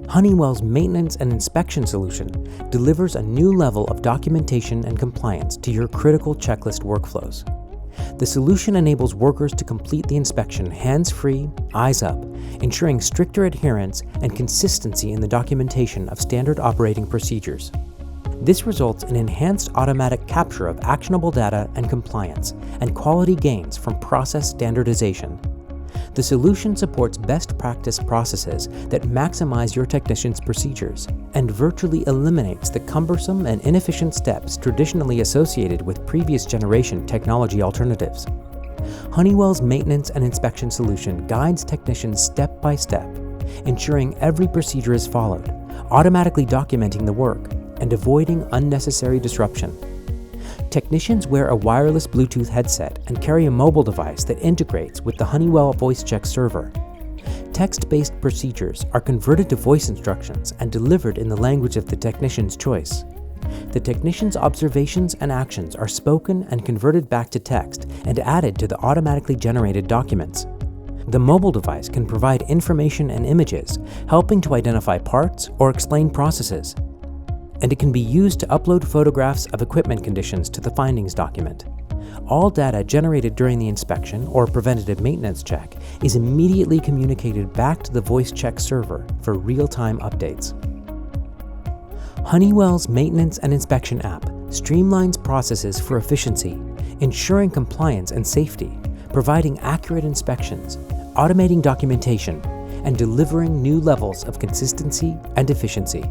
Honeywell's maintenance and inspection solution delivers a new level of documentation and compliance to your critical checklist workflows. The solution enables workers to complete the inspection hands-free, eyes up, ensuring stricter adherence and consistency in the documentation of standard operating procedures. This results in enhanced automatic capture of actionable data and compliance, and quality gains from process standardization. The solution supports best practice processes that maximize your technicians' procedures and virtually eliminates the cumbersome and inefficient steps traditionally associated with previous generation technology alternatives. Honeywell's maintenance and inspection solution guides technicians step by step, ensuring every procedure is followed, automatically documenting the work, and avoiding unnecessary disruption. Technicians wear a wireless Bluetooth headset and carry a mobile device that integrates with the Honeywell VoiceCheck server. Text-based procedures are converted to voice instructions and delivered in the language of the technician's choice. The technician's observations and actions are spoken and converted back to text and added to the automatically generated documents. The mobile device can provide information and images, helping to identify parts or explain processes. And it can be used to upload photographs of equipment conditions to the findings document. All data generated during the inspection or preventative maintenance check is immediately communicated back to the VoiceCheck server for real-time updates. Honeywell's maintenance and inspection app streamlines processes for efficiency, ensuring compliance and safety, providing accurate inspections, automating documentation, and delivering new levels of consistency and efficiency.